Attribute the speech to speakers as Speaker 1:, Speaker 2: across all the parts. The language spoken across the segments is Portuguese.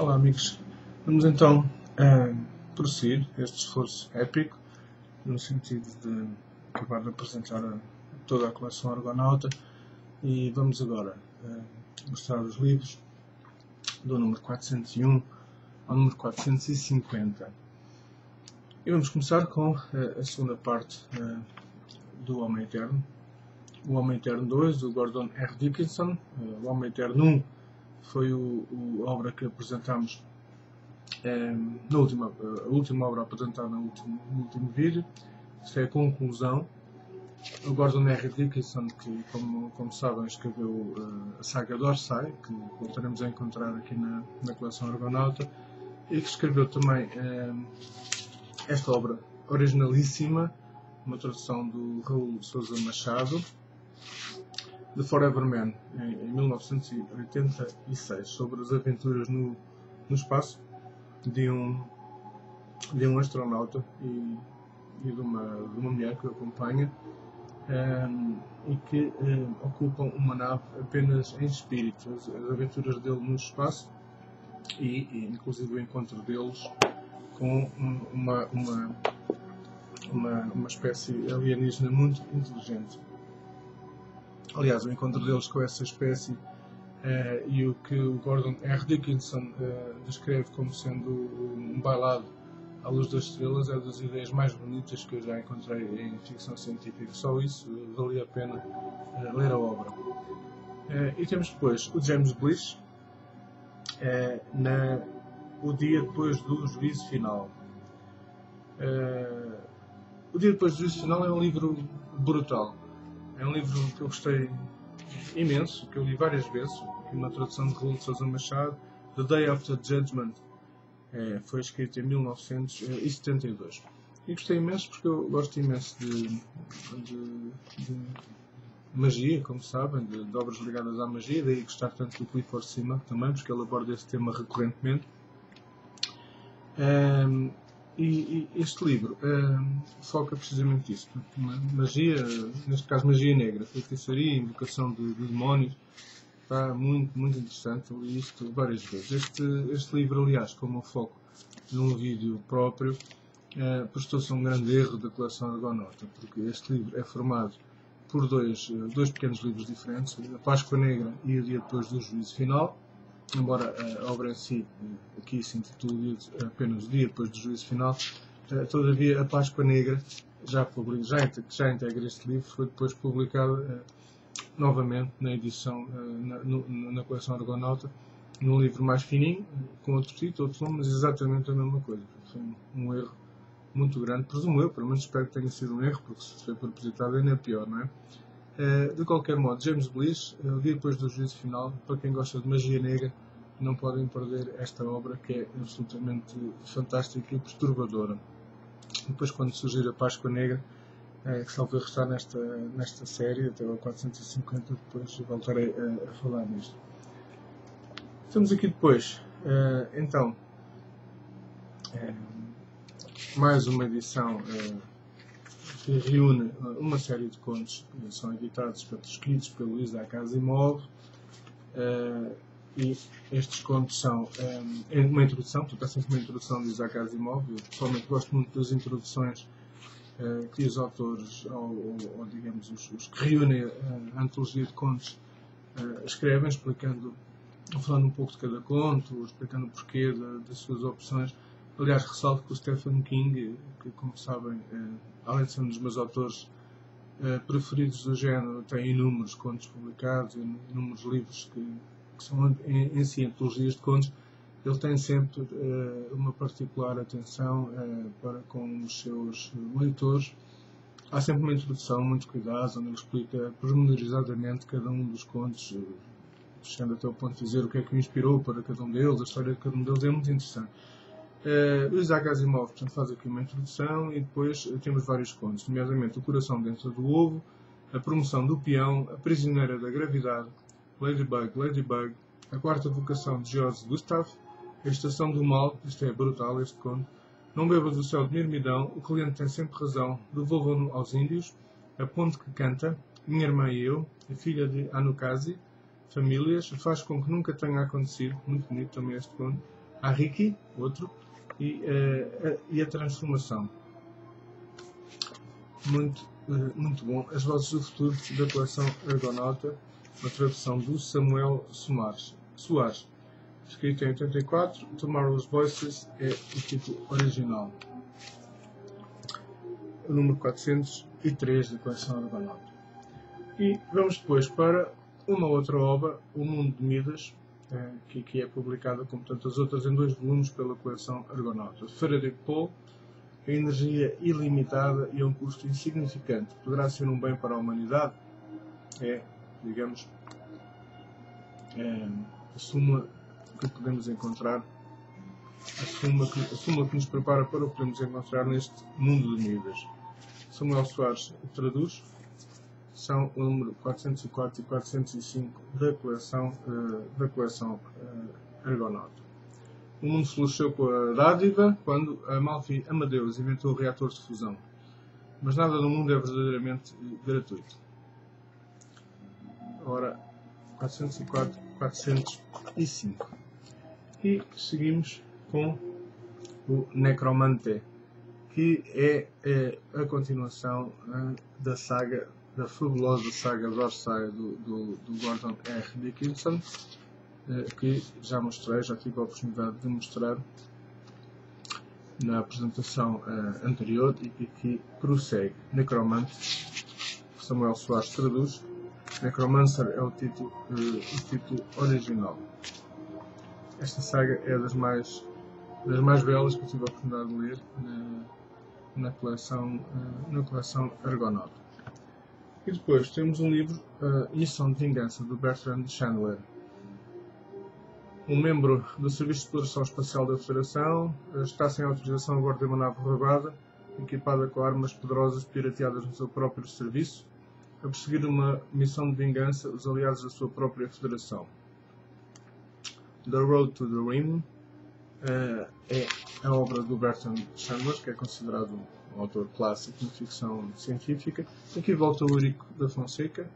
Speaker 1: Olá amigos, vamos então prosseguir este esforço épico no sentido de acabar de apresentar toda a coleção Argonauta e vamos agora mostrar os livros do número 401 ao número 450 e vamos começar com a segunda parte do Homem Eterno. O Homem Eterno 2, do Gordon R. Dickinson. O Homem Eterno 1 foi a obra que apresentámos a última obra apresentada no último vídeo. Isto é a conclusão. O Gordon R. Dickinson, que como sabem escreveu a saga de Orsay, que voltaremos a encontrar aqui na coleção Argonauta, e que escreveu também esta obra originalíssima, uma tradução do Raul Sousa Machado, The Forever Man, em 1986, sobre as aventuras no espaço de um astronauta e de uma mulher que o acompanha e que ocupam uma nave apenas em espírito. As aventuras dele no espaço e inclusive o encontro deles com uma espécie alienígena muito inteligente. Aliás, o encontro deles com essa espécie e o que o Gordon R. Dickinson descreve como sendo um bailado à luz das estrelas é das ideias mais bonitas que eu já encontrei em ficção científica. Só isso valia a pena ler a obra. E temos depois o James Blish, O Dia Depois do Juízo Final. O Dia Depois do Juízo Final é um livro brutal. É um livro que eu gostei imenso, que eu li várias vezes, uma tradução de Raul Sousa Machado. The Day After Judgment foi escrito em 1972. E gostei imenso porque eu gosto imenso de magia, como sabem, de obras ligadas à magia, daí gostar tanto do Clifford Simak também, porque ele aborda esse tema recorrentemente. E este livro foca precisamente isso. Magia, neste caso magia negra, feitiçaria, invocação de demónios. Está muito, muito interessante. Eu li isto várias vezes. Este livro, aliás, como eu foco num vídeo próprio, prestou-se a um grande erro da coleção Argonauta, porque este livro é formado por dois pequenos livros diferentes, A Páscoa Negra e O Dia Depois do Juízo Final. Embora a obra em si aqui se intitule apenas O Dia Depois do Juízo Final, todavia a Páscoa Negra, já integra este livro, foi depois publicada novamente na edição, na coleção Argonauta, num livro mais fininho, com outro título, outro nome, mas exatamente a mesma coisa. Foi um erro muito grande, presumo eu, pelo menos espero que tenha sido um erro, porque se foi propositado ainda é pior, não é? De qualquer modo, James Blish, O Dia Depois do Juízo Final, para quem gosta de magia negra, não podem perder esta obra, que é absolutamente fantástica e perturbadora. Depois, quando surgir a Páscoa Negra, que salvo está nesta série, até o 450, depois voltarei a falar nisto. Temos aqui depois, então, mais uma edição que reúne uma série de contos que são editados, escritos pelo Isaac Asimov, e estes contos são uma introdução, portanto, é sempre uma introdução de Isaac Asimov. Eu pessoalmente gosto muito das introduções que os autores, ou digamos, os que reúnem a antologia de contos, escrevem, falando um pouco de cada conto, explicando o porquê das suas opções. Aliás, ressalto que o Stephen King, que como sabem, além de ser um dos meus autores preferidos do género, tem inúmeros contos publicados, inúmeros livros que são em si antologias de contos. Ele tem sempre uma particular atenção para com os seus leitores. Há sempre uma introdução, muito cuidado, onde ele explica pormenorizadamente cada um dos contos, chegando até o ponto de dizer o que é que o inspirou para cada um deles, a história de cada um deles é muito interessante. O Isaac Asimov, portanto, faz aqui uma introdução e depois temos vários contos, nomeadamente O Coração Dentro do Ovo, A Promoção do Peão, A Prisioneira da Gravidade, Ladybug, A Quarta Vocação de George Gustav, A Estação do Mal, isto é brutal este conto, Não Beba do Céu de Mirmidão, O Cliente Tem Sempre Razão, Devolvam-no aos Índios, A Ponte que Canta, Minha Irmã e Eu, A Filha de Anukazi, Famílias, Faz com que Nunca Tenha Acontecido, muito bonito também este conto, Arriki, outro, e a Transformação. Muito bom. As Vozes do Futuro, da coleção Argonauta, uma tradução do Samuel Soares. Escrito em 84, Tomorrow's Voices é o título original. O número 403 da coleção Argonauta. E vamos depois para uma outra obra, O Mundo de Midas, que é publicada, como tantas outras, em 2 volumes pela coleção Argonauta. Frederick Pohl, a energia ilimitada e a um custo insignificante poderá ser um bem para a humanidade? É, digamos, a súmula que podemos encontrar, a súmula que nos prepara para o que podemos encontrar neste mundo de Midas. Samuel Soares traduz, são o número 404 e 405 da coleção Argonauta. O mundo floresceu com a dádiva quando Amalfi Amadeus inventou o reator de fusão. Mas nada no mundo é verdadeiramente gratuito. Ora, 404, 405. E seguimos com o Necromante, que é a continuação da saga, da fabulosa saga Dorsai do Gordon R. Dickinson, que já mostrei, já tive a oportunidade de mostrar na apresentação anterior e que prossegue. Necromante, Samuel Soares traduz. Necromancer é o título original. Esta saga é das mais belas que eu tive a oportunidade de ler na coleção Argonauta. E depois temos um livro, Missão de Vingança, do Bertrand Chandler. Um membro do Serviço de Exploração Espacial da Federação está sem autorização a bordo de uma nave roubada, equipada com armas poderosas pirateadas no seu próprio serviço, a perseguir uma missão de vingança os aliados da sua própria Federação. The Road to the Rim é a obra do Bertrand Chandler, que é considerado um autor clássico na ficção científica. Aqui volta o Eurico da Fonseca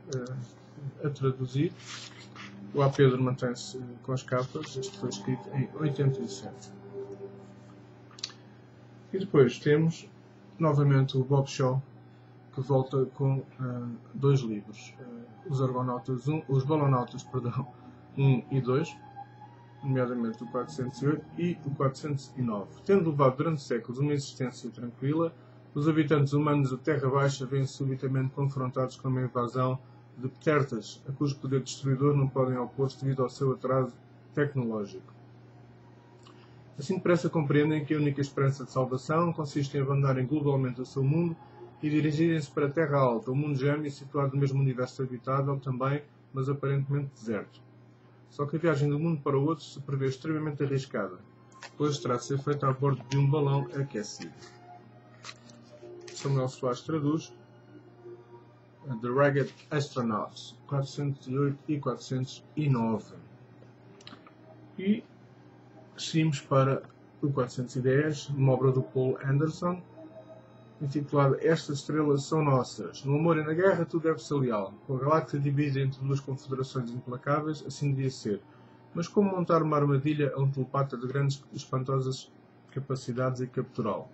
Speaker 1: a traduzir. O A. Pedro mantém-se com as capas. Este foi escrito em 87. E depois temos novamente o Bob Shaw, que volta com 2 livros. Os Balonautas 1 e 2, nomeadamente o 408 e o 409. Tendo levado durante séculos uma existência tranquila, os habitantes humanos da Terra Baixa vêm subitamente confrontados com uma invasão de Ptertas, a cujo poder destruidor não podem opor-se devido ao seu atraso tecnológico. Assim depressa compreendem que a única esperança de salvação consiste em abandonarem globalmente o seu mundo e dirigirem-se para a Terra Alta, um mundo gêmeo situado no mesmo universo habitável também, mas aparentemente deserto. Só que a viagem de um mundo para o outro se prevê extremamente arriscada, pois terá de ser feita a bordo de um balão aquecido. Samuel Soares traduz. The Ragged Astronauts, 408 e 409. E seguimos para o 410, uma obra do Paul Anderson, intitulada Estas Estrelas São Nossas. No amor e na guerra tudo deve ser leal. Com a galáxia dividida entre 2 confederações implacáveis, assim devia ser. Mas como montar uma armadilha a um telepata de grandes e espantosas capacidades e capturá-lo?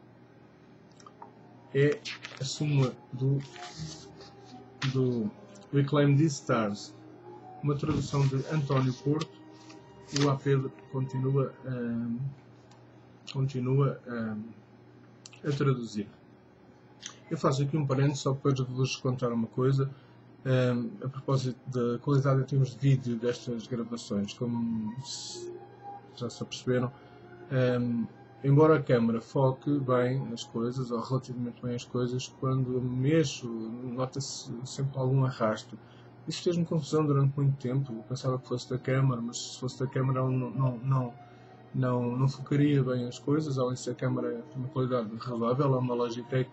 Speaker 1: É a súmula do Reclaim These Stars, uma tradução de António Porto. O A. Pedro continua a traduzir. Eu faço aqui um parênteses só para vos contar uma coisa a propósito da qualidade em termos de vídeo destas gravações. Como já se aperceberam, embora a câmera foque bem as coisas, ou relativamente bem as coisas, quando mexo, nota-se sempre algum arrasto. Isso fez-me confusão durante muito tempo. Eu pensava que fosse da câmera, mas se fosse da câmera não focaria bem as coisas. Além de ser a câmera tem uma qualidade razoável, é uma Logitech.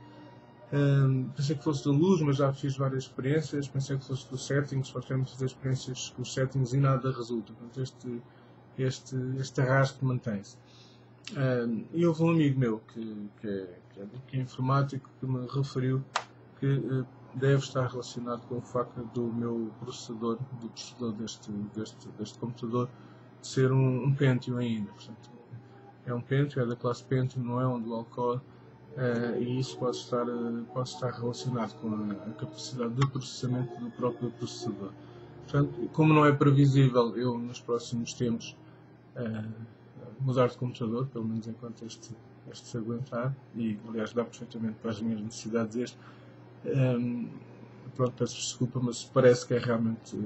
Speaker 1: Pensei que fosse da luz, mas já fiz várias experiências. Pensei que fosse dos settings, só temos fazer experiências com os settings e nada resulta. Portanto, este arrasto mantém-se. E houve um amigo meu que é informático que me referiu que deve estar relacionado com o facto do meu processador, deste computador, ser um Pentium ainda. Portanto, é um Pentium, é da classe Pentium, não é um dual core, e isso pode estar relacionado com a capacidade de processamento do próprio processador. Portanto, como não é previsível eu nos próximos tempos mudar de computador, pelo menos enquanto este se aguentar, e aliás dá perfeitamente para as minhas necessidades pronto, peço desculpa, mas parece que é realmente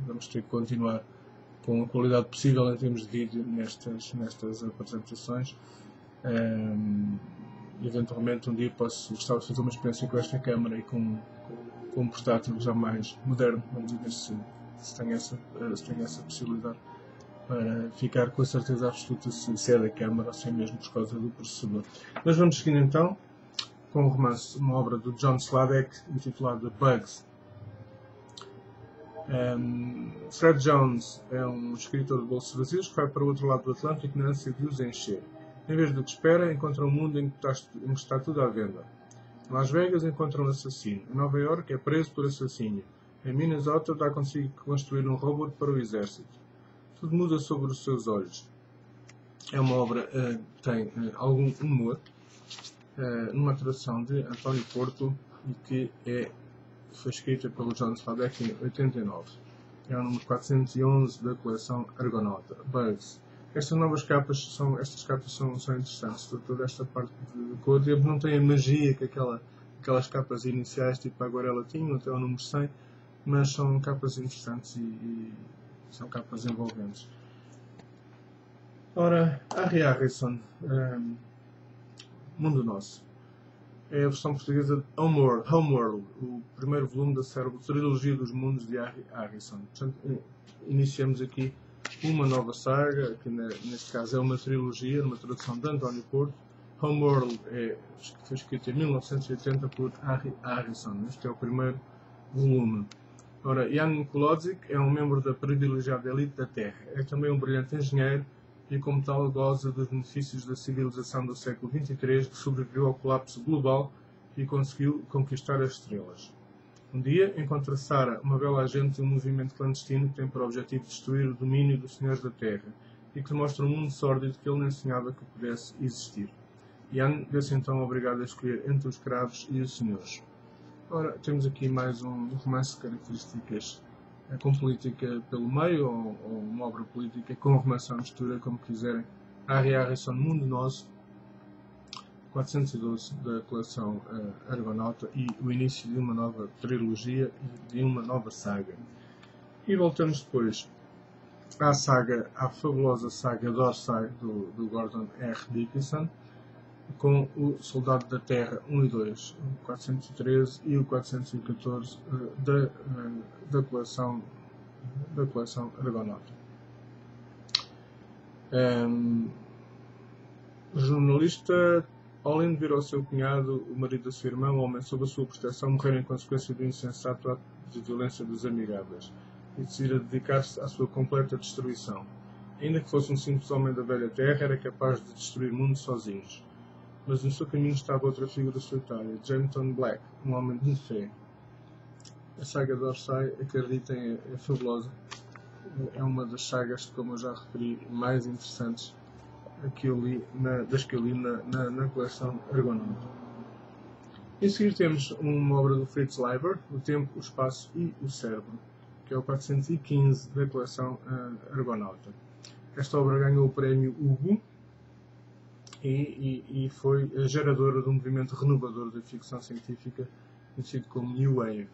Speaker 1: vamos ter que continuar com a qualidade possível em termos de vídeo nestas apresentações. Eventualmente um dia gostava de fazer uma experiência com esta câmera e com um portátil já mais moderno, vamos ver se tem essa possibilidade, para ficar com a certeza absoluta se é da câmara ou se é mesmo por causa do processador. Mas vamos seguindo então com o romance, uma obra do John Sladek, intitulada Bugs. Fred Jones é um escritor de bolsos vazios que vai para o outro lado do Atlântico na ânsia de os encher. Em vez do que espera, encontra um mundo em que está tudo à venda. Em Las Vegas encontra um assassino. Em Nova York é preso por assassínio. Em Minnesota dá consigo construir um robô para o exército. Tudo muda sobre os seus olhos. É uma obra que tem algum humor, numa tradução de António Porto e que foi escrita pelo John Sladek em 89. É o número 411 da coleção Argonauta, Bugs. Estas capas são interessantes. Toda esta parte de cor não tem a magia que aquelas capas iniciais, tipo a Aguarela tinham, até o número 100, mas são capas interessantes e são capas envolventes. Ora, Harry Harrison, Mundo Nosso. É a versão portuguesa de Homeworld, o primeiro volume da trilogia dos mundos de Harry Harrison. Portanto, iniciamos aqui uma nova saga, que neste caso é uma trilogia, uma tradução de António Porto. Homeworld foi escrito em 1980 por Harry Harrison. Este é o primeiro volume. Ora, Jan Kulodzik é um membro da privilegiada elite da Terra. É também um brilhante engenheiro e, como tal, goza dos benefícios da civilização do século XXIII, que sobreviveu ao colapso global e conseguiu conquistar as estrelas. Um dia, encontra Sarah, uma bela agente de um movimento clandestino que tem por objetivo destruir o domínio dos senhores da Terra e que lhe mostra um mundo sórdido que ele nem sonhava que pudesse existir. Jan vê-se então obrigado a escolher entre os escravos e os senhores. Ora, temos aqui mais um romance de características com política pelo meio, ou uma obra política com romance à mistura, como quiserem. Harry Harrison, Mundo Nosso, 412 da coleção Argonauta, e o início de uma nova trilogia e de uma nova saga. E voltamos depois à fabulosa saga Dorsai do Gordon R. Dickinson, com o Soldado da Terra 1 e 2, o 413 e o 414 da coleção Argonauta. O jornalista Olin vira ao seu cunhado, o marido da sua irmã, o homem sob a sua proteção, morrer em consequência do insensato ato de violência dos amigáveis, e decide dedicar-se à sua completa destruição. Ainda que fosse um simples homem da velha terra, era capaz de destruir mundos sozinhos. Mas no seu caminho estava outra figura solitária, Jameson Black, um homem de fé. A saga de Orsay, acreditem, é fabulosa. É uma das sagas, como eu já referi, mais interessantes das que eu li na coleção Argonauta. Em seguida temos uma obra do Fritz Leiber, O Tempo, o Espaço e o Cérebro, que é o 415 da coleção Argonauta. Esta obra ganhou o prémio Hugo e foi a geradora de um movimento renovador da ficção científica, conhecido como New Wave.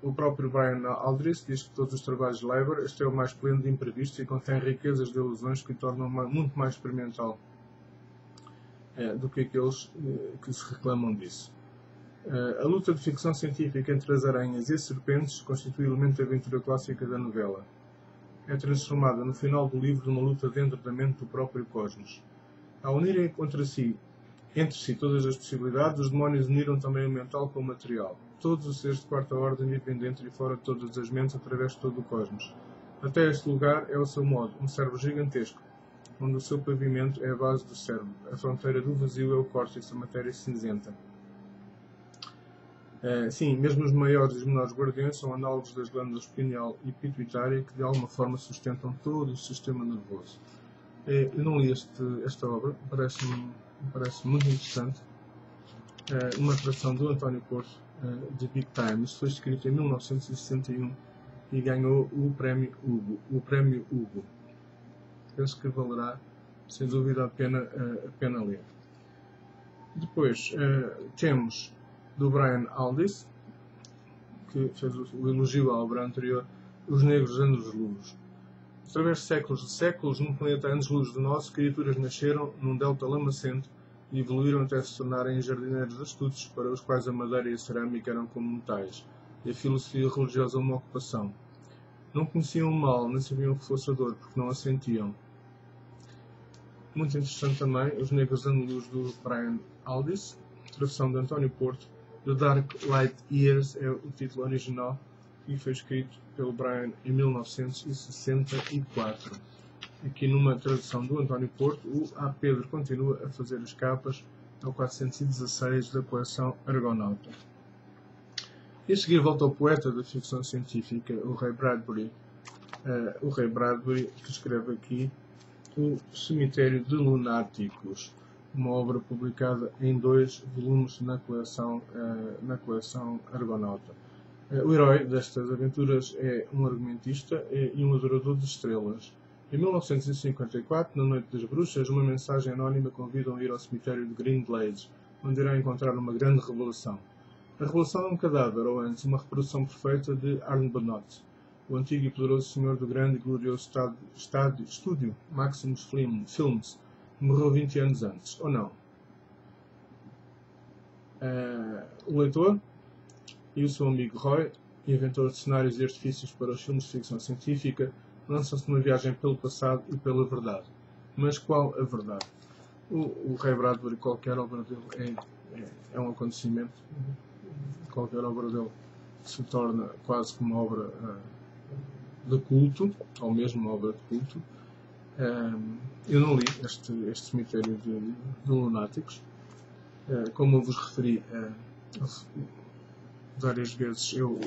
Speaker 1: O próprio Brian Aldiss diz que de todos os trabalhos de Leiber, este é o mais pleno de imprevistos e contém riquezas de ilusões que o tornam muito mais experimental do que aqueles que se reclamam disso. A luta de ficção científica entre as aranhas e as serpentes constitui o elemento de aventura clássica da novela. É transformada no final do livro numa luta dentro da mente do próprio cosmos. Ao unirem entre si todas as possibilidades, os demónios uniram também o mental com o material. Todos os seres de quarta ordem vivem dentro e fora de todas as mentes através de todo o cosmos. Até este lugar é o seu modo, um cérebro gigantesco, onde o seu pavimento é a base do cérebro. A fronteira do vazio é o córtex, a matéria cinzenta. Sim, mesmo os maiores e os menores guardiões são análogos das glândulas pineal e pituitária que de alguma forma sustentam todo o sistema nervoso. Eu não li esta obra, parece muito interessante. Uma tradução do António Porto, de Big Time. Isto foi escrito em 1961 e ganhou o Prémio Hugo. Penso que valerá, sem dúvida, a pena ler. Depois temos do Brian Aldiss, que fez o elogio à obra anterior, Os Negros Anos-Luz. Através de séculos, num planeta anos-luz do nosso, criaturas nasceram num delta lamacento e evoluíram até se tornarem jardineiros astutos, para os quais a madeira e a cerâmica eram como metais, e a filosofia religiosa uma ocupação. Não conheciam o mal, nem sabiam o que fosse a dor, porque não a sentiam. Muito interessante também, Os Negros Anos-Luz, do Brian Aldiss, tradução de António Porto. The Dark Light Years é o título original e foi escrito pelo Brian em 1964. Aqui numa tradução do António Porto, o A. Pedro continua a fazer as capas ao 416 da coleção Argonauta. E a seguir volta ao poeta da ficção científica, o Ray Bradbury. Que escreve aqui O Cemitério de Lunáticos, uma obra publicada em 2 volumes na coleção Argonauta. O herói destas aventuras é um argumentista e um adorador de estrelas. Em 1954, na Noite das Bruxas, uma mensagem anónima convida a ir ao cemitério de Green Glades, onde irá encontrar uma grande revelação. A revelação é um cadáver, ou antes, uma reprodução perfeita de Arnbonot, o antigo e poderoso senhor do grande e glorioso estúdio Maximus Films, que morreu 20 anos antes, ou não? O leitor e o seu amigo Roy, inventor de cenários e artifícios para os filmes de ficção científica, lançam-se numa viagem pelo passado e pela verdade. Mas qual a verdade? O Ray Bradbury, qualquer obra dele é um acontecimento. Qualquer obra dele se torna quase como uma obra de culto, ou mesmo uma obra de culto. Eu não li este cemitério de lunáticos. Como eu vos referi várias vezes, eu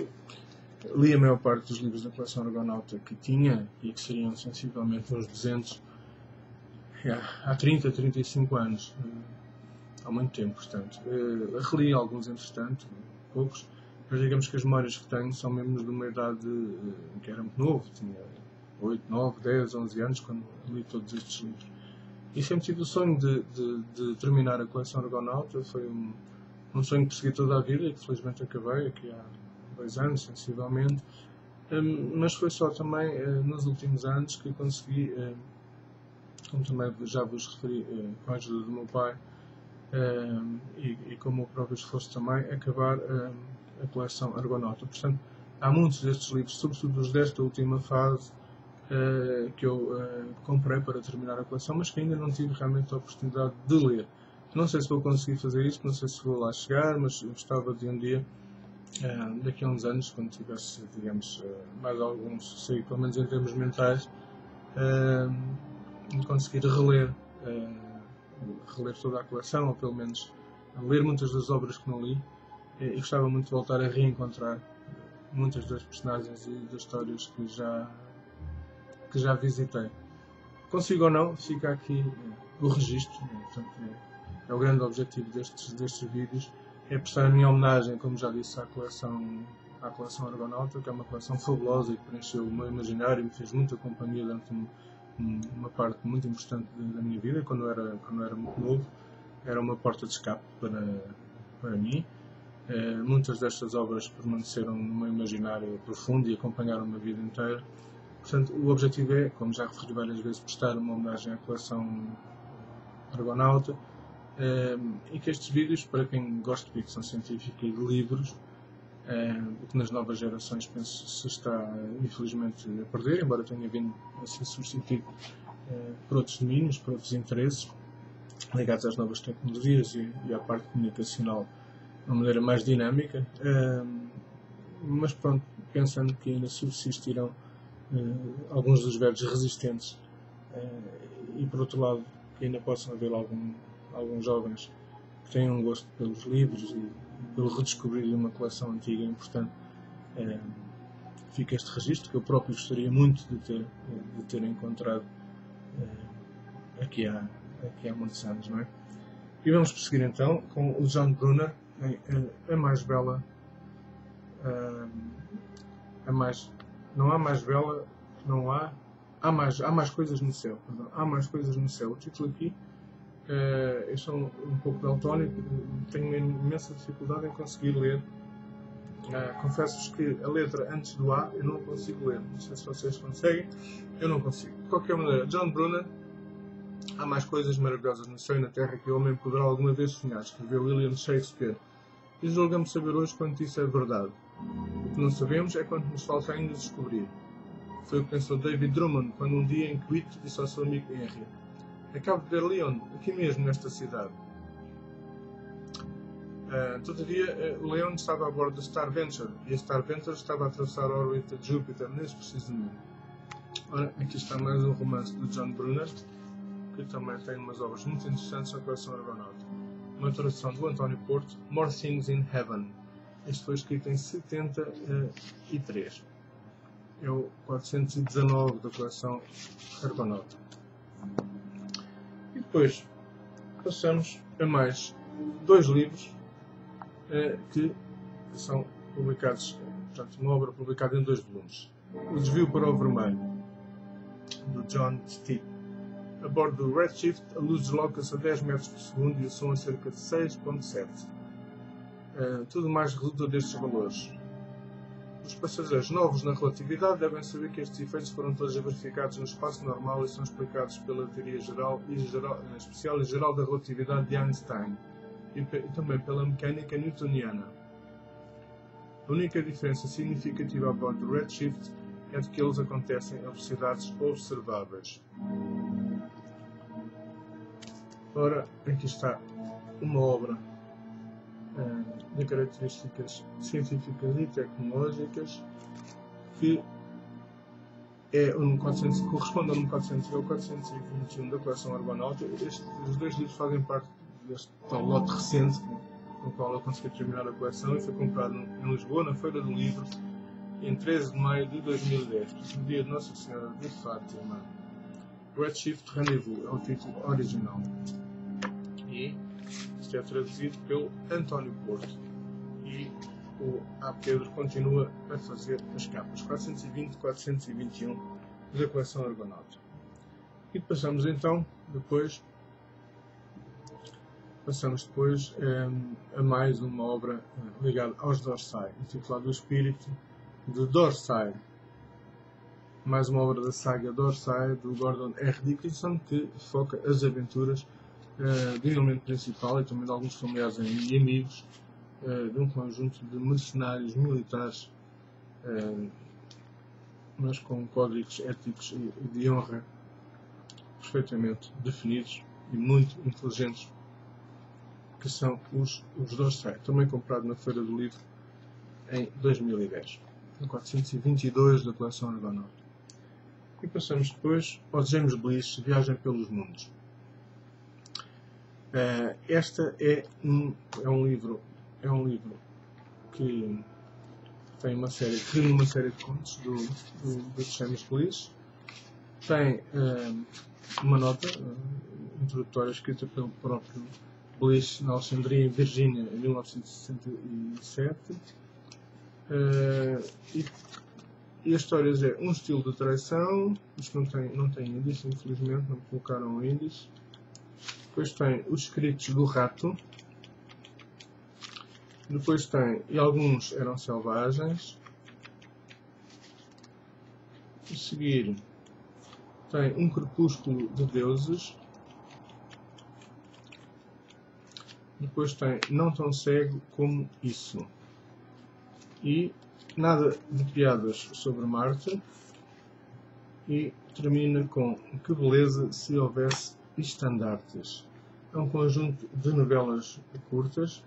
Speaker 1: li a maior parte dos livros da coleção Argonauta que tinha, e que seriam sensivelmente uns 200, há 30, 35 anos, há muito tempo, portanto. Reli alguns, entretanto, poucos, mas digamos que as memórias que tenho são mesmo de uma idade que era muito novo, tinha 8, 9, 10, 11 anos, quando li todos estes livros. E sempre tive o sonho de terminar a coleção Argonauta. Foi um sonho que persegui toda a vida e que felizmente acabei, aqui há 2 anos, sensivelmente. Mas foi só também nos últimos anos que consegui, como também já vos referi, com a ajuda do meu pai e com o meu próprio esforço também, acabar a coleção Argonauta. Portanto, há muitos destes livros, sobretudo os desta última fase, que eu comprei para terminar a coleção, mas que ainda não tive realmente a oportunidade de ler. Não sei se vou conseguir fazer isso, não sei se vou lá chegar, mas eu gostava de um dia, daqui a uns anos, quando tivesse, digamos, mais algum sossego, pelo menos em termos mentais, conseguir reler toda a coleção, ou pelo menos ler muitas das obras que não li, e gostava muito de voltar a reencontrar muitas das personagens e das histórias que já visitei. Consigo ou não, fica aqui o registro. Portanto, é o grande objetivo destes vídeos, é prestar a minha homenagem, como já disse, à coleção Argonauta, que é uma coleção fabulosa e que preencheu o meu imaginário e me fez muita companhia durante uma parte muito importante da minha vida, quando era muito novo. Era uma porta de escape para mim. Muitas destas obras permaneceram no meu imaginário profundo e acompanharam-me a vida inteira. Portanto, o objetivo é, como já referi várias vezes, prestar uma homenagem à coleção Argonauta, e que estes vídeos, para quem gosta de ficção científica e de livros, o que nas novas gerações penso se está infelizmente a perder, embora tenha vindo a ser substituído por outros domínios, por outros interesses ligados às novas tecnologias e à parte comunicacional de uma maneira mais dinâmica, mas pronto, pensando que ainda subsistirão alguns dos velhos resistentes, e por outro lado que ainda possam haver alguns jovens que tenham um gosto pelos livros pelo redescobrir de uma coleção antiga. Importante fica este registro, que eu próprio gostaria muito de ter encontrado aqui há muitos anos, não é? E vamos prosseguir então com o John Brunner, a mais bela, não há mais bela, não há, há mais coisas no céu, perdão, há mais coisas no céu. O título aqui, eu sou um pouco daltónico, tenho uma imensa dificuldade em conseguir ler. Confesso-vos que a letra antes do A eu não consigo ler, não sei se vocês conseguem, eu não consigo. De qualquer maneira, John Brunner, há mais coisas maravilhosas no céu e na terra que o homem poderá alguma vez sonhar, escreveu William Shakespeare. E julgamos saber hoje quanto isso é verdade. O que não sabemos é quanto nos falta ainda descobrir. Foi o que pensou David Drummond quando um dia em Crete disse ao seu amigo Henry: acabo de ver Leon, aqui mesmo nesta cidade. Todavia, o Leon estava a bordo da Star Venture e a Star Venture estava a atravessar a órbita de Júpiter nesse preciso momento. Ora, aqui está mais um romance do John Brunner, que também tem umas obras muito interessantes na coleção Argonauta. Uma tradução do António Porto, More Things in Heaven. Este foi escrito em 73. É o 419 da coleção Argonauta. E depois passamos a mais dois livros que são publicados, portanto, uma obra publicada em 2 volumes. O Desvio para o Vermelho, do John Steed. A bordo do Redshift, a luz desloca-se a 10 metros por segundo e o som a cerca de 6.7. Tudo mais resulta destes valores. Os passageiros novos na relatividade devem saber que estes efeitos foram todos verificados no espaço normal e são explicados pela teoria especial e geral da relatividade de Einstein e também pela mecânica newtoniana. A única diferença significativa a bordo do Redshift é de que eles acontecem a velocidades observáveis. Ora, aqui está uma obra de características científicas e tecnológicas que corresponde ao número 400 ou 421 da coleção Argonauta. Os 2 livros fazem parte deste tal lote recente com o qual eu consegui terminar a coleção e foi comprado em Lisboa, na Feira do Livro, em 13 de maio de 2010, no dia de Nossa Senhora de Fátima. Redshift Rendezvous é o título original. E isto é traduzido pelo António Porto. E o A. Pedro continua a fazer as capas. 420 e 421 da coleção Argonauta. E passamos então, depois a mais uma obra ligada aos Dorsai, intitulada O Espírito de Dorsai. Mais uma obra da saga Dorsai, do Gordon R. Dickinson, que foca as aventuras do elemento principal e também de alguns familiares e amigos de um conjunto de mercenários militares, mas com códigos éticos e de honra perfeitamente definidos e muito inteligentes, que são os Dorsai, também comprado na Feira do Livro em 2010, em 422 da coleção Argonauta. E passamos depois ao James Blish, Viagem pelos Mundos. Esta é um livro que tem uma série de contos do James Blish. Tem uma nota introdutória escrita pelo próprio Blish na Alexandria, em Virgínia, em 1967. E as histórias é um estilo de traição. Isto não tem índice, infelizmente, não colocaram o índice. Depois tem os escritos do rato. Depois tem, e alguns eram selvagens. A seguir tem um crepúsculo de deuses. Depois tem Não Tão Cego Como Isso. E nada de piadas sobre Marte. E termina com Que Beleza Se Houvesse Estandartes. É um conjunto de novelas curtas.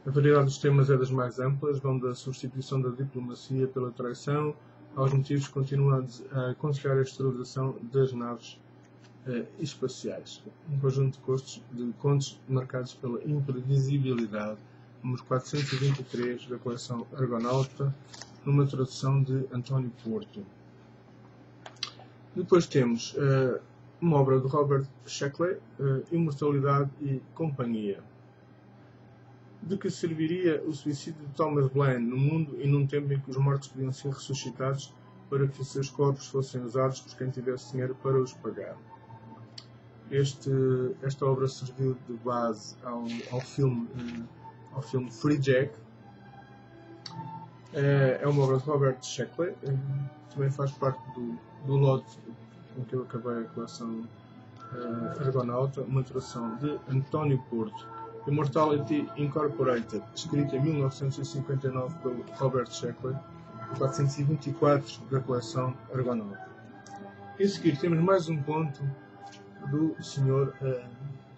Speaker 1: A variedade dos temas é das mais amplas, vão da substituição da diplomacia pela traição aos motivos que continuam a aconselhar a esterilização das naves espaciais. Um conjunto de contos marcados pela imprevisibilidade. Número 423 da coleção Argonauta, numa tradução de António Porto. Depois temos uma obra de Robert Sheckley, Imortalidade e Companhia. De que serviria o suicídio de Thomas Bland no mundo e num tempo em que os mortos podiam ser ressuscitados para que os seus corpos fossem usados por quem tivesse dinheiro para os pagar? Esta obra serviu de base ao filme Free Jack. É uma obra de Robert Sheckley, também faz parte do lote com que eu acabei a coleção Argonauta, uma tradução de António Porto. Immortality Incorporated, escrita em 1959 pelo Robert Sheckley, 424 da coleção Argonauta. E a seguir temos mais um conto do senhor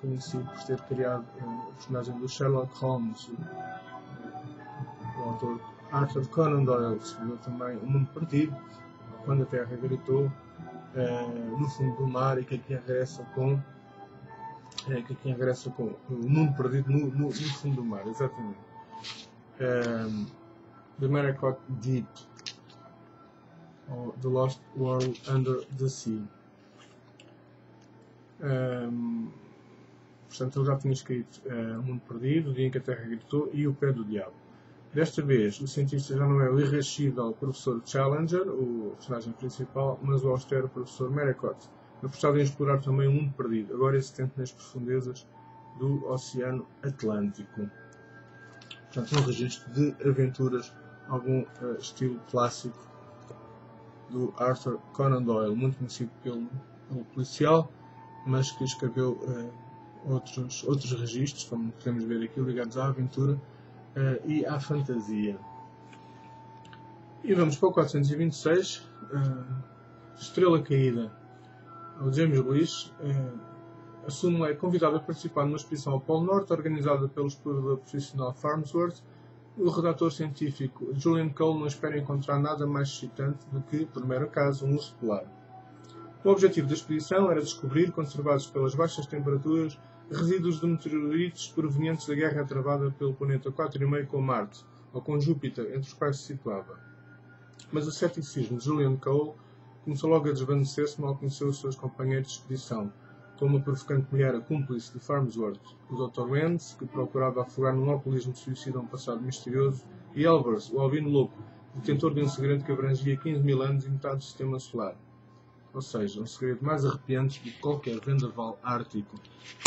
Speaker 1: conhecido por ter criado o personagem do Sherlock Holmes, o autor Arthur Conan Doyle, que escreveu também O Mundo Perdido, Quando a Terra Gritou, No Fundo do Mar, e que aqui regressa com O Mundo Perdido no Fundo do Mar, exatamente. The Maracot Deep, ou The Lost World Under the Sea. Portanto, ele já tinha escrito O Mundo Perdido, O Dia em que a Terra Gritou e O Pé do Diabo. Desta vez, o cientista já não é o irascível professor Challenger, o personagem principal, mas o austero professor Maracot, apostado em explorar também o mundo perdido, agora existente nas profundezas do Oceano Atlântico. Portanto, um registro de aventuras, algum estilo clássico do Arthur Conan Doyle, muito conhecido pelo policial, mas que escreveu outros registros, como podemos ver aqui, ligados à aventura e à fantasia. E vamos para o 426, Estrela Caída. O James Blish é convidado a participar numa expedição ao Polo Norte organizada pelo explorador profissional Farnsworth. O redator científico Julian Cole não espera encontrar nada mais excitante do que, por mero acaso, um urso polar. O objetivo da expedição era descobrir, conservados pelas baixas temperaturas, resíduos de meteoritos provenientes da guerra travada pelo planeta 4,5 com Marte, ou com Júpiter, entre os quais se situava. Mas o ceticismo de Julian Cole começou logo a desvanecer-se mal conheceu os seus companheiros de expedição, como a provocante mulher a cúmplice de Farnsworth, o Dr. Lenz, que procurava afogar num alcoolismo suicida um passado misterioso, e Elbers, o albino louco, detentor de um segredo que abrangia 15.000 anos e metade do sistema solar. Ou seja, um segredo mais arrepiante do que qualquer vendaval ártico.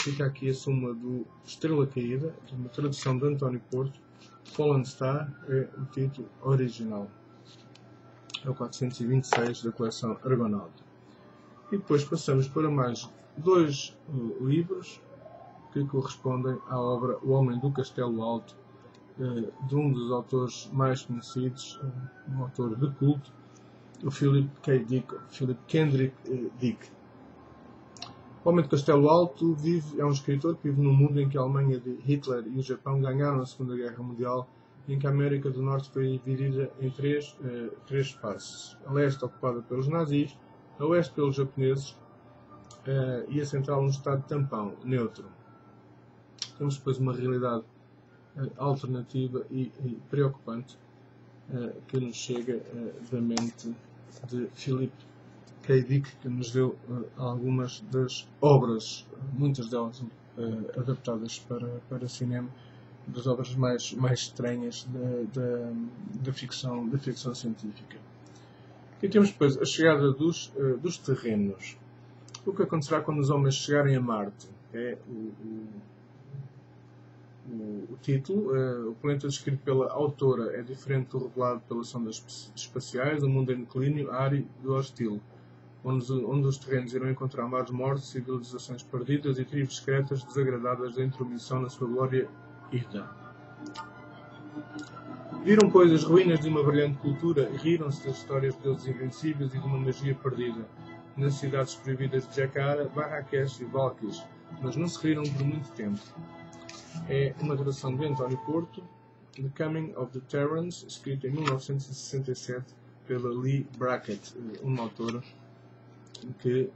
Speaker 1: Fica aqui a suma do Estrela Caída, de uma tradução de António Porto. Fallen Star é o título original. É o 426 da coleção Argonauta. E depois passamos para mais dois livros que correspondem à obra O Homem do Castelo Alto, de um dos autores mais conhecidos, um autor de culto, o Philip Kendrick Dick. O Homem do Castelo Alto é um escritor que vive num mundo em que a Alemanha de Hitler e o Japão ganharam a Segunda Guerra Mundial, em que a América do Norte foi dividida em três espaços. A leste ocupada pelos nazis, a oeste pelos japoneses e a central um estado tampão, neutro. Temos depois uma realidade alternativa e preocupante que nos chega da mente de Philip K. Dick, que nos deu algumas das obras, muitas delas adaptadas para cinema, das obras mais estranhas da ficção científica. E temos depois a chegada dos terrenos. O que acontecerá quando os homens chegarem a Marte? É o título. O planeta descrito pela autora é diferente do revelado pelas sondas espaciais. O mundo em declínio, árido e hostil, onde os terrenos irão encontrar mares mortos, civilizações perdidas e tribos secretas desagradadas da intromissão na sua glória ida. Viram, pois, as ruínas de uma brilhante cultura e riram-se das histórias de deuses invencíveis e de uma magia perdida nas cidades proibidas de Jakarta, Marrakech e Valquis, mas não se riram por muito tempo. É uma tradução de António Porto, The Coming of the Terrans, escrita em 1967 pela Lee Brackett, uma autora que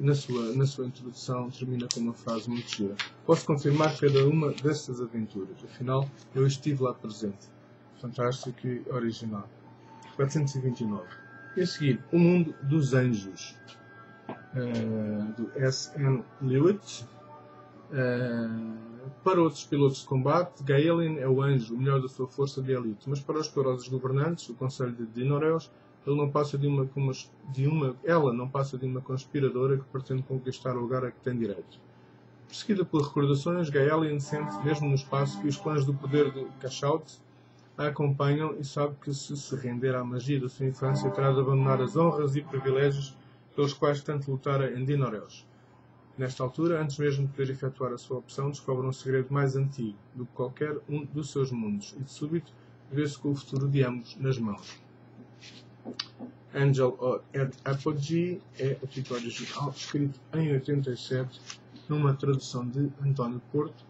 Speaker 1: na sua introdução, termina com uma frase muito gira. Posso confirmar cada uma destas aventuras, afinal, eu estive lá presente. Fantástico e original. 429. E a seguir, O Mundo dos Anjos, do S.N. Lewitt. Para outros pilotos de combate, Gaelin é o anjo, o melhor da sua força de elite, mas para os poderosos governantes, o Conselho de Dinoreus, ela não passa de uma conspiradora que pretende conquistar o lugar a que tem direito. Perseguida por recordações, Gaelin sente, mesmo no espaço, que os clãs do poder de Kashaut a acompanham e sabe que se render à magia da sua infância terá de abandonar as honras e privilégios pelos quais tanto lutara em Dinoreus. Nesta altura, antes mesmo de poder efetuar a sua opção, descobre um segredo mais antigo do que qualquer um dos seus mundos e, de súbito, vê-se com o futuro de ambos nas mãos. Angel at Apogee é o título original, escrito em 87, numa tradução de António Porto.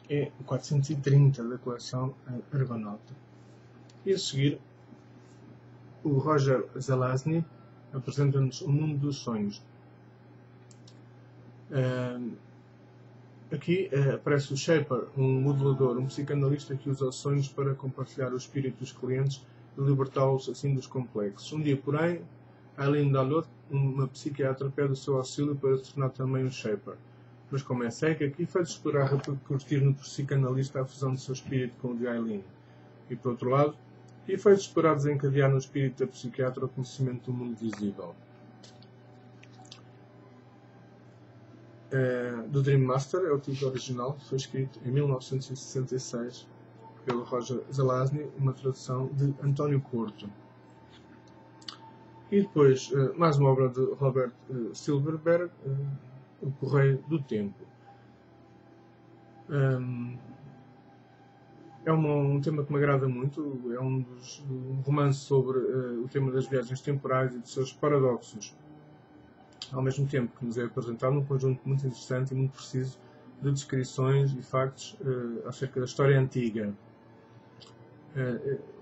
Speaker 1: É o 430 da coleção Argonauta. E a seguir, o Roger Zelazny apresenta-nos O Mundo dos Sonhos. Aqui aparece o Shaper, um modelador, um psicanalista que usa os sonhos para compartilhar o espírito dos clientes e libertá-los assim dos complexos. Um dia, porém, Aileen Dalot, uma psiquiatra, pede o seu auxílio para se tornar também um Shaper. Mas como é cega, que efeitos poderá repercutir no psicanalista a fusão do seu espírito com o de Aileen? E por outro lado, que efeitos poderá desencadear no espírito da psiquiatra o conhecimento do mundo visível? Do Dream Master é o título original, foi escrito em 1966 pelo Roger Zelazny, uma tradução de António Porto. E depois, mais uma obra de Robert Silverberg, O Correio do Tempo. É um tema que me agrada muito, é um romance sobre o tema das viagens temporais e de seus paradoxos, ao mesmo tempo que nos é apresentado num conjunto muito interessante e muito preciso de descrições e factos acerca da história antiga.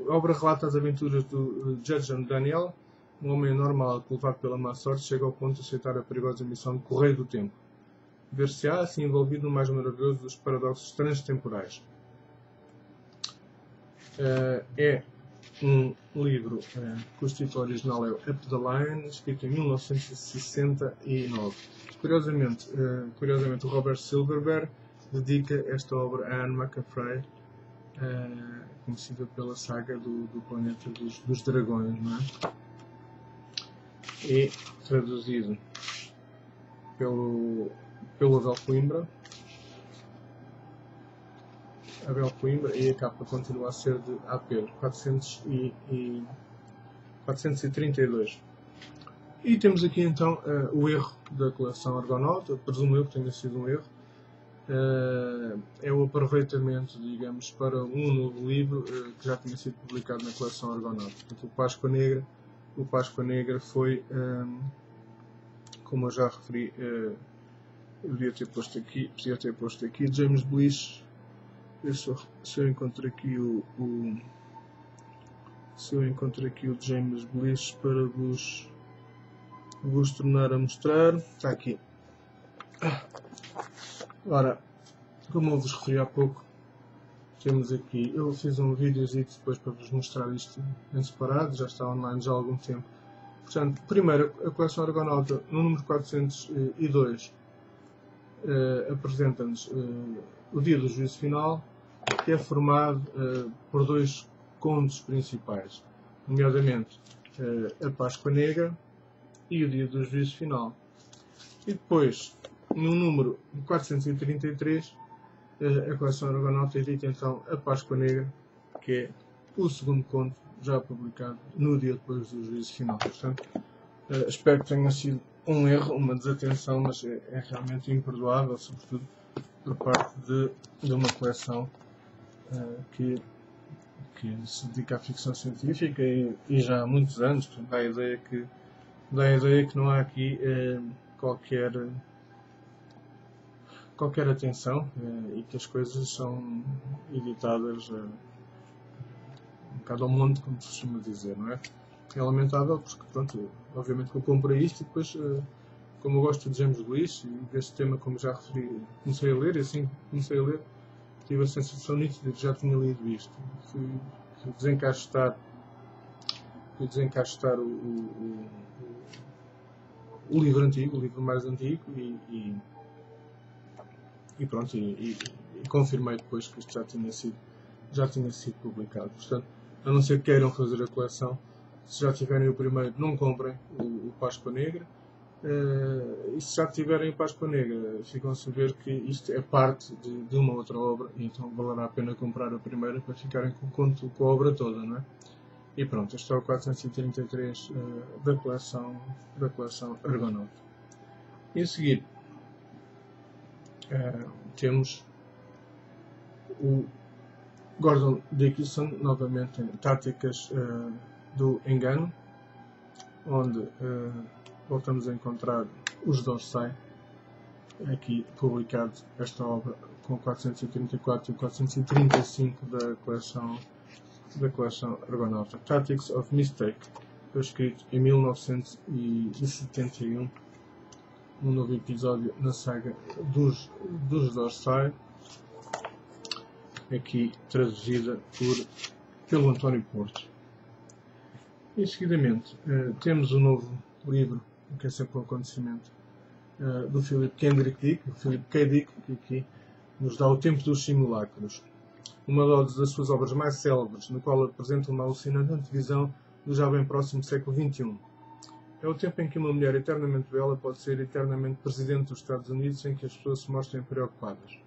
Speaker 1: A obra relata as aventuras do Judge Daniel, um homem normal que, levado pela má sorte, chega ao ponto de aceitar a perigosa missão de Correio do Tempo. Ver-se-á assim envolvido no mais maravilhoso dos paradoxos transtemporais. É um livro cujo título original é Up the Line, escrito em 1969. Curiosamente, o Robert Silverberg dedica esta obra a Anne McAfee, conhecida pela saga do Planeta dos Dragões, não é? E traduzido pelo Abel Coimbra, e a capa continua a ser de AP 432. E temos aqui então o erro da coleção Argonauta, presumo eu que tenha sido um erro. É o aproveitamento, digamos, para um novo livro que já tinha sido publicado na coleção Argonauta. Portanto, o Páscoa Negra foi, como eu já referi, eu podia ter posto aqui James Blish. Se eu encontro aqui o James Blish para vos tornar a mostrar, está aqui. Ora, como eu vos referi há pouco, temos aqui, eu fiz um videozinho depois para vos mostrar isto em separado, já está online já há algum tempo. Portanto, primeiro, a coleção Argonauta, no número 402, apresenta-nos o Dia do Juízo Final, que é formado por dois contos principais, nomeadamente a Páscoa Negra e o Dia do Juízo Final. E depois, no número 433, a coleção Argonauta edita então a Páscoa Negra, que é o segundo conto já publicado no dia depois do Juízo Final. Portanto, espero que tenha sido um erro, uma desatenção, mas é realmente imperdoável, sobretudo por parte de uma coleção que se dedica à ficção científica e já há muitos anos. Portanto, dá a ideia que não há aqui qualquer atenção e que as coisas são editadas um bocado ao monte, como se costuma dizer, não é? É lamentável porque, pronto, obviamente que eu comprei isto e depois como eu gosto de James Blish, e deste tema, como já referi, comecei a ler, e assim que comecei a ler, tive a sensação nítida de que já tinha lido isto. Fui desencaixotar o livro antigo, o livro mais antigo, e pronto, e confirmei depois que isto já tinha sido publicado. Portanto, a não ser que queiram fazer a coleção, se já tiverem o primeiro, não comprem o Páscoa Negra. E se já tiverem o Páscoa Negra, ficam-se a ver que isto é parte de uma outra obra, e então valerá a pena comprar a primeira para ficarem com a obra toda, não é? E pronto, este é o 433 da coleção Argonaut. E a seguir temos o Gordon Dickinson, novamente em Táticas do Engano, onde voltamos a encontrar os Dorsai, aqui publicado esta obra com 434 e 435 da coleção Argonauta. Tactics of Mistake, foi escrito em 1971, um novo episódio na saga dos Dorsai, aqui traduzida pelo António Porto. E seguidamente temos um novo livro, que é sempre um acontecimento, do Philip K. Dick, que aqui nos dá O Tempo dos Simulacros, uma das suas obras mais célebres, no qual apresenta uma alucinante antevisão do já bem próximo século XXI. É o tempo em que uma mulher eternamente bela pode ser eternamente presidente dos Estados Unidos sem que as pessoas se mostrem preocupadas.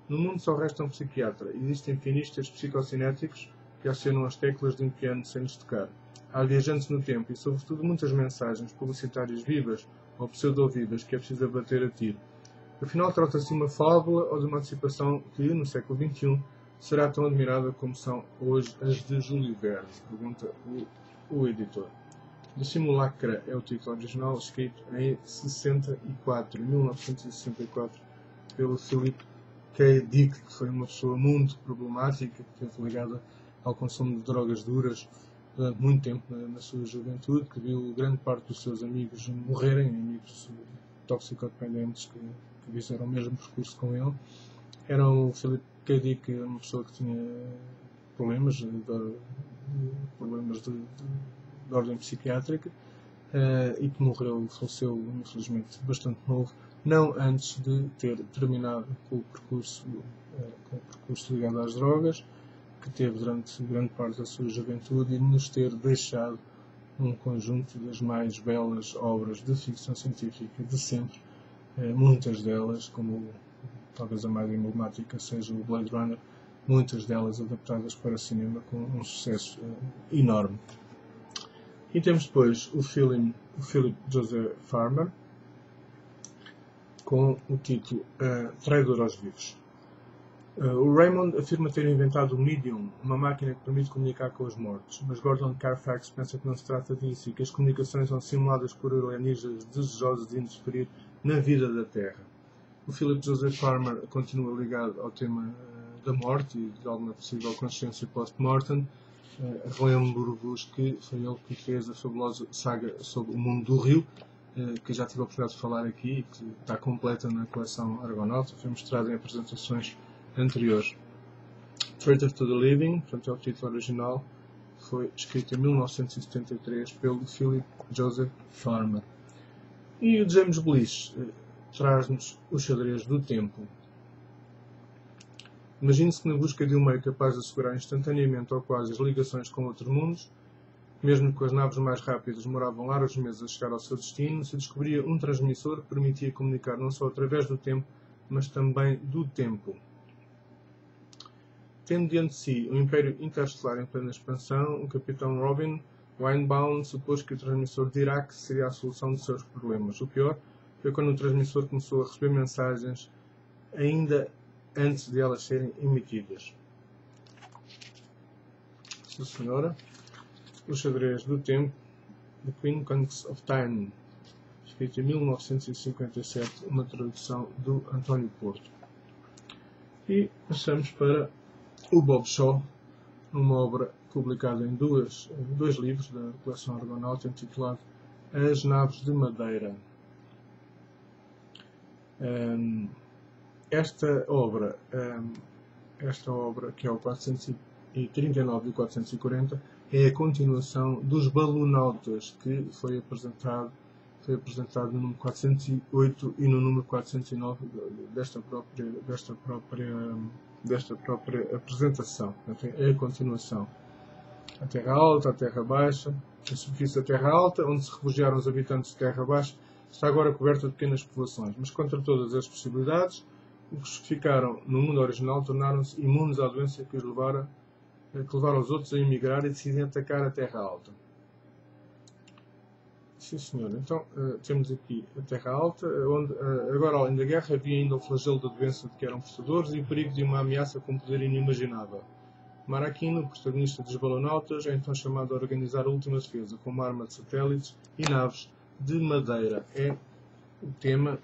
Speaker 1: No mundo só resta um psiquiatra. Existem finistas psicocinéticos que acionam as teclas de um piano sem lhes tocar. Há viajantes no tempo e, sobretudo, muitas mensagens publicitárias vivas ou pseudo-vivas que é preciso abater a tiro. Afinal, trata-se de uma fábula ou de uma antecipação que, no século XXI, será tão admirada como são hoje as de Júlio Verne? Pergunta o editor. The Simulacra é o título original, escrito em 1964, pelo Philip K. Dick, que foi uma pessoa muito problemática, que esteve ligada ao consumo de drogas duras durante muito tempo na sua juventude, que viu grande parte dos seus amigos morrerem, amigos toxicodependentes que fizeram o mesmo percurso com ele. Era o Philip K. Dick, uma pessoa que tinha problemas de ordem psiquiátrica, e que faleceu infelizmente bastante novo, não antes de ter terminado com o percurso ligado às drogas, que teve durante grande parte da sua juventude, e nos ter deixado um conjunto das mais belas obras de ficção científica de sempre, muitas delas, como talvez a mais emblemática seja o Blade Runner, muitas delas adaptadas para cinema com um sucesso enorme. E temos depois o Philip Joseph Farmer, com o título Traidor aos Vivos. O Raymond afirma ter inventado o Medium, uma máquina que permite comunicar com os mortos, mas Gordon Carfax pensa que não se trata disso e que as comunicações são simuladas por alienígenas desejosos de interferir na vida da Terra. O Philip Joseph Farmer continua ligado ao tema da morte e de alguma possível consciência post-mortem. Relembro-vos que foi ele que fez a fabulosa saga sobre o mundo do Rio, que já tive a oportunidade de falar aqui e que está completa na coleção Argonauta, foi mostrada em apresentações anteriores. Traitor to the Living, portanto é o título original, foi escrito em 1973 pelo Philip Joseph Farmer. E o James Blish traz-nos o xadrez do tempo. Imagine-se que na busca de um meio capaz de assegurar instantaneamente ou quase as ligações com outros mundos, mesmo que as naves mais rápidas demoravam largos meses a chegar ao seu destino, se descobria um transmissor que permitia comunicar não só através do tempo, mas também do tempo. Tendo diante de si um império interestelar em plena expansão, o capitão Robin Weinbaum supôs que o transmissor Dirac seria a solução de seus problemas. O pior foi quando o transmissor começou a receber mensagens ainda antes de elas serem emitidas. Sim, senhora. O xadrez do tempo, The Queen Conquest of Time, escrito em 1957, uma tradução do António Porto. E passamos para o Bob Shaw, uma obra publicada em dois livros da coleção Argonauta, intitulado As Naves de Madeira. Esta obra, que é o 439 e 440, é a continuação dos Balonautas, que foi apresentado no número 408 e no número 409 desta própria apresentação. É a continuação. A Terra Alta, a Terra Baixa, a superfície da Terra Alta, onde se refugiaram os habitantes de Terra Baixa, está agora coberta de pequenas povoações, mas contra todas as possibilidades, os que ficaram no mundo original tornaram-se imunes à doença que levaram os outros a emigrar e decidem atacar a Terra Alta. Sim, senhor. Então, temos aqui a Terra Alta, onde, agora, além da guerra, havia ainda o flagelo da doença de que eram portadores e o perigo de uma ameaça com poder inimaginável. Maraquino, o protagonista dos Balonautas, é então chamado a organizar a última defesa, com uma arma de satélites e naves de madeira. É o tema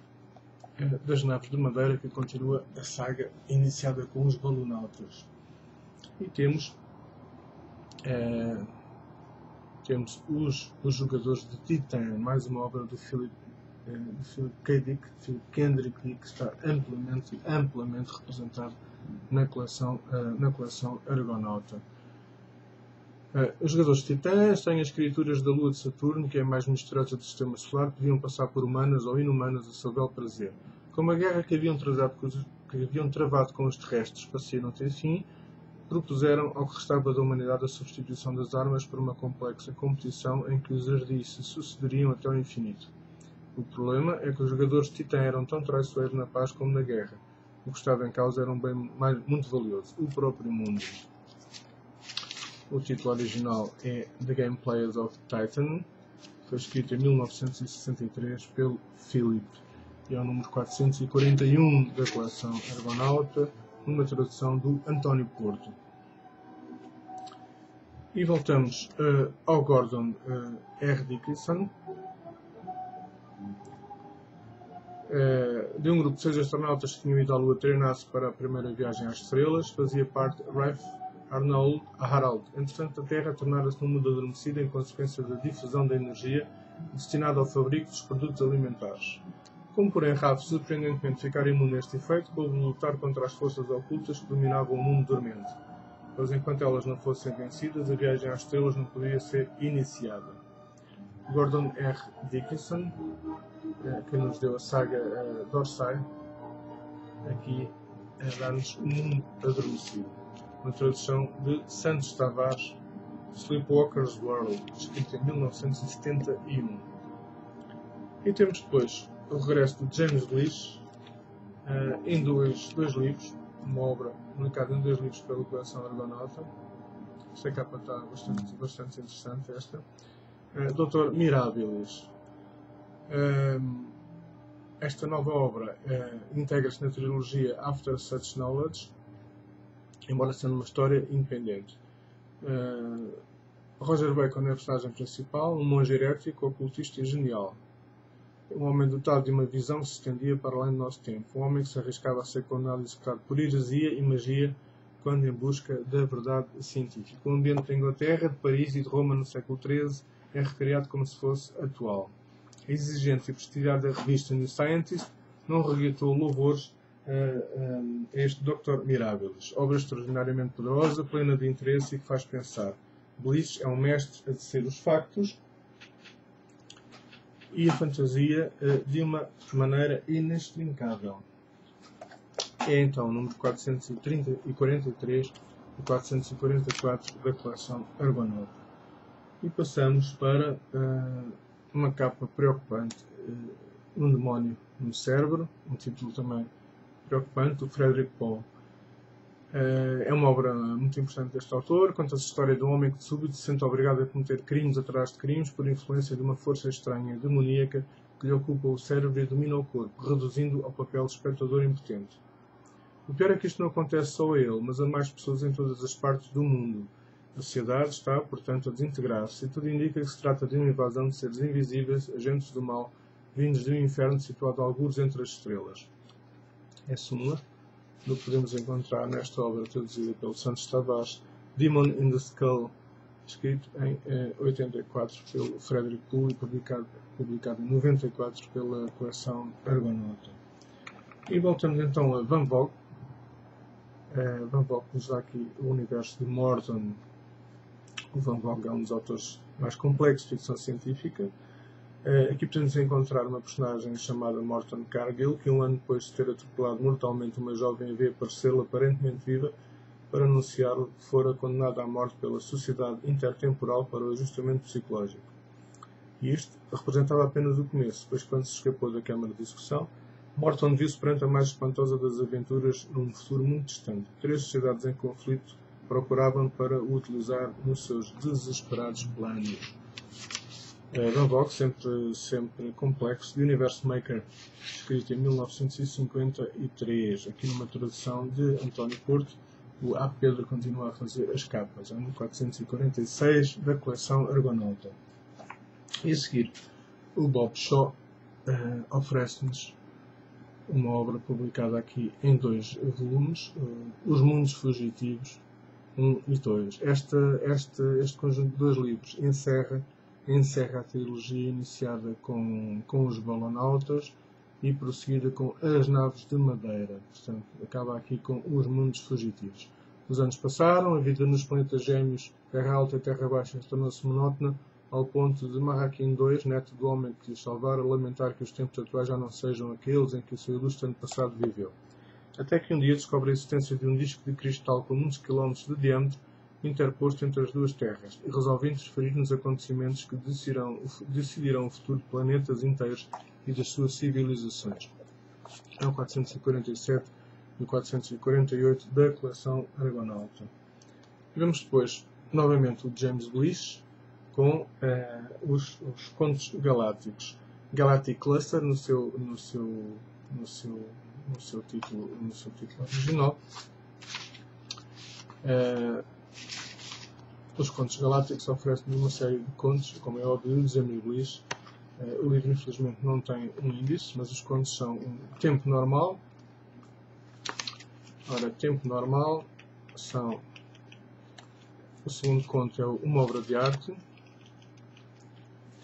Speaker 1: das naves de madeira que continua a saga iniciada com os Balonautas. E temos os Jogadores de Titã, mais uma obra do Philip K. Dick, que está amplamente representado na coleção Argonauta. Os Jogadores de Titã têm as criaturas da Lua de Saturno, que é a mais misteriosa do Sistema Solar, que deviam passar por humanas ou inumanas a seu bel prazer. Como a guerra que haviam travado com os terrestres parecia não ter fim, propuseram ao que restava da humanidade a substituição das armas por uma complexa competição em que os ardis se sucederiam até ao infinito. O problema é que os Jogadores de Titã eram tão traiçoeiros na paz como na guerra. O que estava em causa era um bem muito valioso, o próprio mundo. O título original é The Game Players of Titan. Foi escrito em 1963 pelo Philip. E é o número 441 da coleção Argonauta, numa tradução do António Porto. E voltamos ao Gordon R. Dickinson, de um grupo de 6 astronautas que tinham ido à Lua treinar-se para a primeira viagem às estrelas. Fazia parte Ralph Harald. Entretanto, a Terra tornara-se num mundo adormecido em consequência da difusão da energia destinada ao fabrico dos produtos alimentares. Como, porém, Ralph surpreendentemente ficara imune a este efeito, coube lutar contra as forças ocultas que dominavam o mundo dormente. Pois, enquanto elas não fossem vencidas, a viagem às estrelas não poderia ser iniciada. Gordon R. Dickinson, que nos deu a saga Dorsai, aqui dá-nos um mundo adormecido. Uma tradução de Santos Tavares, Sleepwalker's World, escrito em 1971. E temos depois o regresso de James Blish em dois livros, uma obra publicada em 2 livros pela coleção Argonauta. Esta capa está bastante interessante, esta. Dr. Mirabilis. Esta nova obra integra-se na trilogia After Such Knowledge, embora sendo uma história independente. Roger Bacon é a personagem principal, um monge herético, ocultista e genial. Um homem dotado de uma visão que se estendia para além do nosso tempo. Um homem que se arriscava a ser condenado e executado por heresia e magia quando em busca da verdade científica. O ambiente da Inglaterra, de Paris e de Roma no século XIII é recriado como se fosse atual. A exigente e prestigiada revista New Scientist não regatou louvores a este Dr. Mirabilis. Obra extraordinariamente poderosa, plena de interesse e que faz pensar. Bliss é um mestre a tecer os factos e a fantasia de uma maneira inextricável. É então o número 443 e 444 da coleção Argonauta. E passamos para uma capa preocupante, Um Demónio no Cérebro, um título também preocupante, do Frederick Pohl. É uma obra muito importante deste autor, conta-se a história de um homem que de súbito se sente obrigado a cometer crimes atrás de crimes por influência de uma força estranha, demoníaca, que lhe ocupa o cérebro e domina o corpo, reduzindo ao papel de espectador impotente. O pior é que isto não acontece só a ele, mas a mais pessoas em todas as partes do mundo. A sociedade está, portanto, a desintegrar-se, e tudo indica que se trata de uma invasão de seres invisíveis, agentes do mal, vindos de um inferno situado a algures entre as estrelas. É súmula do que podemos encontrar nesta obra traduzida pelo Santos Tavares, Demon in the Skull, escrito em 84 pelo Frederick Pohl e publicado em 94 pela coleção Argonauta. E voltamos então a Van Vogt. Van Vogt nos dá aqui o universo de Morton. O Van Vogt é um dos autores mais complexos de ficção científica. Aqui podemos encontrar uma personagem chamada Morton Cargill, que um ano depois de ter atropelado mortalmente uma jovem vê aparecê-la aparentemente viva para anunciar-lhe que fora condenada à morte pela Sociedade Intertemporal para o Ajustamento Psicológico. E isto representava apenas o começo, pois quando se escapou da câmara de execução, Morton viu-se perante a mais espantosa das aventuras num futuro muito distante. 3 sociedades em conflito procuravam para o utilizar nos seus desesperados planos. Van Vogt, sempre complexo, de Universe Maker, escrito em 1953, aqui numa tradução de António Porto. O A. Pedro continua a fazer as capas, em 1446, da coleção Argonauta. E a seguir, o Bob Shaw oferece-nos uma obra publicada aqui em 2 volumes, Os Mundos Fugitivos 1 e 2. Este conjunto de 2 livros encerra a trilogia iniciada com os balonautas e prosseguida com As Naves de Madeira. Portanto, acaba aqui com Os Mundos Fugitivos. Os anos passaram, a vida nos planetas gêmeos, Terra Alta e Terra Baixa, tornou-se monótona, ao ponto de Marraquim II, neto do homem que os salvara, lamentar que os tempos atuais já não sejam aqueles em que o seu ilustre antepasado viveu. Até que um dia descobre a existência de um disco de cristal com muitos quilómetros de diâmetro, interposto entre as 2 terras, e resolve interferir nos acontecimentos que decidirão o futuro de planetas inteiros e das suas civilizações. É o 447 e o 448 da coleção Argonauta. E vemos depois, novamente, o James Blish, com os Contos Galácticos. Galactic Cluster no seu título original. Os Contos Galácticos oferecem uma série de contos, como é óbvio, de James Blish. O livro, infelizmente, não tem um índice, mas os contos são tempo normal. Ora, tempo normal são... O segundo conto é uma obra de arte.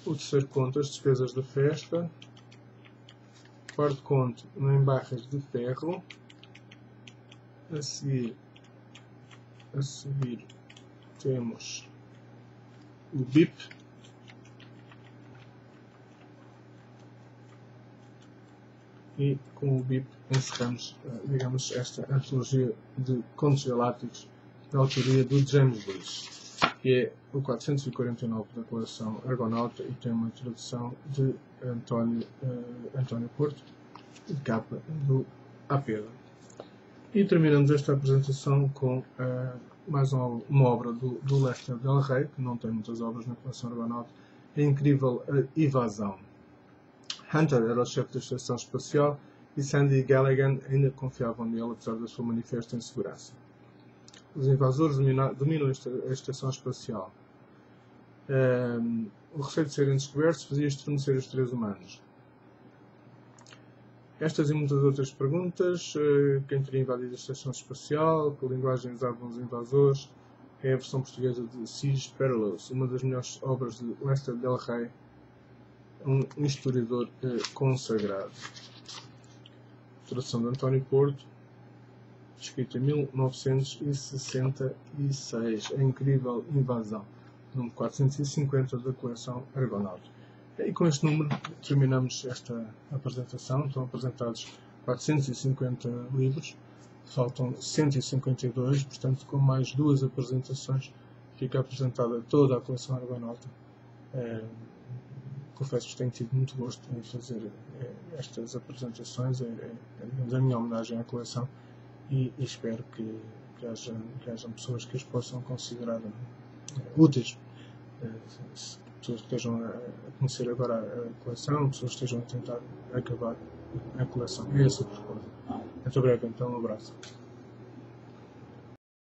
Speaker 1: O terceiro conto, as despesas da festa. O quarto conto, em barras de ferro. A seguir temos o BIP. E com o BIP encerramos, digamos, esta antologia de contos galácticos da autoria do James Blish, que é o 449 da coleção Argonauta e tem uma introdução de António Porto, de capa do A. Pedro. E terminamos esta apresentação com mais uma obra do Lester Del Rey, que não tem muitas obras na coleção Argonauta, a incrível Evasão. Hunter era o chefe da estação espacial e Sandy e Galligan ainda confiavam nele, apesar da sua manifesta insegurança. Os invasores dominam a estação espacial. O receio de serem descobertos fazia estremecer os 3 humanos. Estas e muitas outras perguntas, quem teria invadido a estação espacial, que linguagem usavam os invasores, é a versão portuguesa de Siege Perilous, uma das melhores obras de Lester Del Rey, um historiador consagrado. Tradução de António Porto, escrito em 1966, A Incrível Invasão, número 450 da coleção Argonauta. E com este número terminamos esta apresentação. Estão apresentados 450 livros, faltam 152, portanto, com mais 2 apresentações, fica apresentada toda a coleção Argonauta. Confesso que tenho tido muito gosto em fazer estas apresentações, digamos, a minha homenagem à coleção, e espero que hajam pessoas que as possam considerar úteis, pessoas que estejam a conhecer agora a coleção, pessoas que estejam a tentar acabar a coleção. É esse o propósito. Muito breve, então, um abraço.